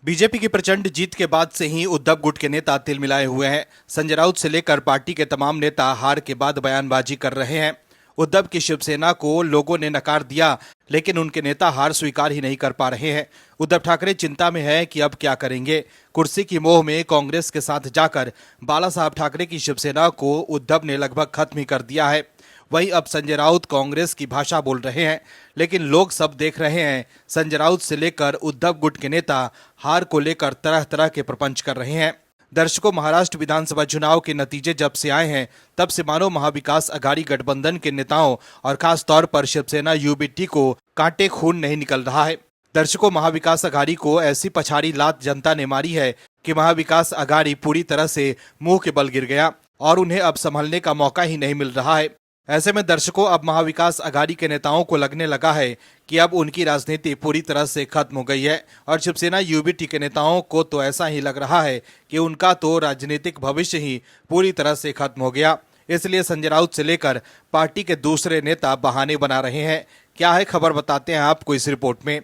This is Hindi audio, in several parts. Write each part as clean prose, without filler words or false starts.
बीजेपी की प्रचंड जीत के बाद से ही उद्धव गुट के नेता तिलमिलाए हुए हैं। संजय राउत से लेकर पार्टी के तमाम नेता हार के बाद बयानबाजी कर रहे हैं। उद्धव की शिवसेना को लोगों ने नकार दिया, लेकिन उनके नेता हार स्वीकार ही नहीं कर पा रहे हैं। उद्धव ठाकरे चिंता में है कि अब क्या करेंगे। कुर्सी की मोह में कांग्रेस के साथ जाकर बाला साहब ठाकरे की शिवसेना को उद्धव ने लगभग खत्म ही कर दिया है। वहीं अब संजय राउत कांग्रेस की भाषा बोल रहे हैं, लेकिन लोग सब देख रहे हैं। संजय राउत से लेकर उद्धव गुट के नेता हार को लेकर तरह तरह के प्रपंच कर रहे हैं। दर्शकों, महाराष्ट्र विधानसभा चुनाव के नतीजे जब से आए हैं, तब से मानो महाविकास अघाड़ी गठबंधन के नेताओं और खास तौर पर शिवसेना यूबीटी को कांटे खून नहीं निकल रहा है। दर्शकों, महाविकास अघाड़ी को ऐसी पछाड़ी लात जनता ने मारी है कि महाविकास अघाड़ी पूरी तरह से मुंह के बल गिर गया और उन्हें अब संभलने का मौका ही नहीं मिल रहा है। ऐसे में दर्शकों, अब महाविकास अघाड़ी के नेताओं को लगने लगा है कि अब उनकी राजनीति पूरी तरह से खत्म हो गई है और शिवसेना यूबीटी के नेताओं को तो ऐसा ही लग रहा है कि उनका तो राजनीतिक भविष्य ही पूरी तरह से खत्म हो गया। इसलिए संजय राउत से लेकर पार्टी के दूसरे नेता बहाने बना रहे हैं। क्या है खबर, बताते हैं आपको इस रिपोर्ट में।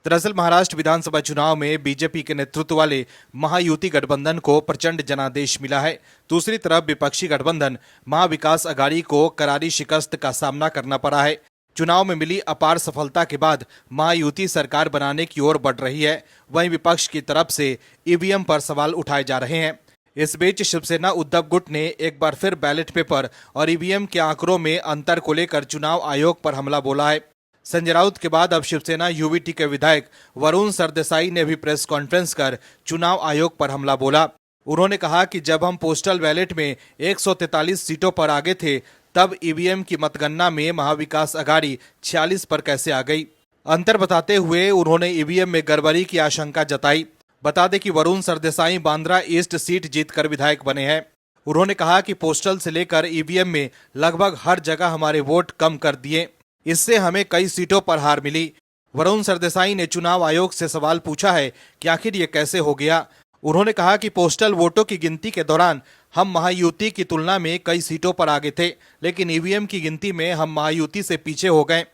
दरअसल महाराष्ट्र विधानसभा चुनाव में बीजेपी के नेतृत्व वाले महायुति गठबंधन को प्रचंड जनादेश मिला है। दूसरी तरफ विपक्षी गठबंधन महाविकास अघाड़ी को करारी शिकस्त का सामना करना पड़ा है। चुनाव में मिली अपार सफलता के बाद महायुति सरकार बनाने की ओर बढ़ रही है। वहीं विपक्ष की तरफ से ईवीएम पर सवाल उठाए जा रहे हैं। इस बीच शिवसेना उद्धव गुट ने एक बार फिर बैलेट पेपर और ईवीएम के आंकड़ों में अंतर को लेकर चुनाव आयोग पर हमला बोला है। संजय राउत के बाद अब शिवसेना यूबीटी के विधायक वरुण सरदेसाई ने भी प्रेस कॉन्फ्रेंस कर चुनाव आयोग पर हमला बोला। उन्होंने कहा कि जब हम पोस्टल बैलेट में 143 सीटों पर आगे थे, तब ईवीएम की मतगणना में महाविकास अघाड़ी 46 पर कैसे आ गई। अंतर बताते हुए उन्होंने ईवीएम में गड़बड़ी की आशंका जताई। बता दें कि वरुण सरदेसाई बांद्रा ईस्ट सीट जीतकर विधायक बने हैं। उन्होंने कहा कि पोस्टल से लेकर ईवीएम में लगभग हर जगह हमारे वोट कम कर दिए, इससे हमें कई सीटों पर हार मिली। वरुण सरदेसाई ने चुनाव आयोग से सवाल पूछा है कि आखिर ये कैसे हो गया। उन्होंने कहा कि पोस्टल वोटों की गिनती के दौरान हम महायुति की तुलना में कई सीटों पर आगे थे, लेकिन ईवीएम की गिनती में हम महायुति से पीछे हो गए।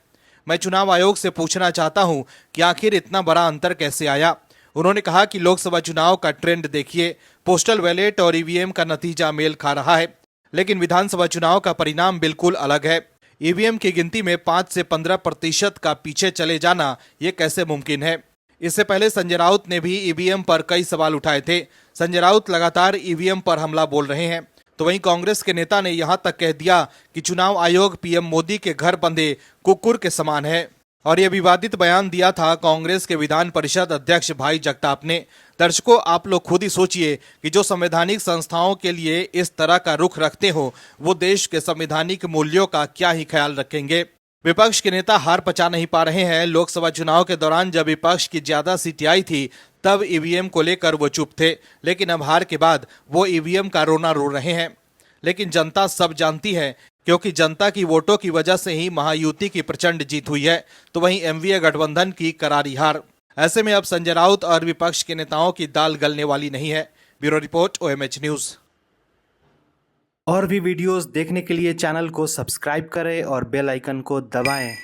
मैं चुनाव आयोग से पूछना चाहता हूं कि आखिर इतना बड़ा अंतर कैसे आया। उन्होंने कहा कि लोकसभा चुनाव का ट्रेंड देखिए, पोस्टल बैलेट और ईवीएम का नतीजा मेल खा रहा है, लेकिन विधानसभा चुनाव का परिणाम बिल्कुल अलग है। ईवीएम की गिनती में 5 से 15% का पीछे चले जाना ये कैसे मुमकिन है। इससे पहले संजय राउत ने भी ईवीएम पर कई सवाल उठाए थे। संजय राउत लगातार ईवीएम पर हमला बोल रहे हैं, तो वहीं कांग्रेस के नेता ने यहां तक कह दिया कि चुनाव आयोग पीएम मोदी के घर बंधे कुकुर के समान है। और यह विवादित बयान दिया था कांग्रेस के विधान परिषद अध्यक्ष भाई जगताप ने। दर्शकों, आप लोग खुद ही सोचिए कि जो संवैधानिक संस्थाओं के लिए इस तरह का रुख रखते हो, वो देश के संवैधानिक मूल्यों का क्या ही ख्याल रखेंगे। विपक्ष के नेता हार पचा नहीं पा रहे हैं। लोकसभा चुनाव के दौरान जब विपक्ष की ज्यादा सीटें आई थी, तब ईवीएम को लेकर वो चुप थे, लेकिन अब हार के बाद वो ईवीएम का रोना रो रहे हैं। लेकिन जनता सब जानती है, क्योंकि जनता की वोटों की वजह से ही महायुति की प्रचंड जीत हुई है, तो वहीं एमवीए गठबंधन की करारी हार। ऐसे में अब संजय राउत और विपक्ष के नेताओं की दाल गलने वाली नहीं है। Bureau report, OMH news. और भी वीडियोस देखने के लिए चैनल को सब्सक्राइब करें और बेल आइकन को दबाएं।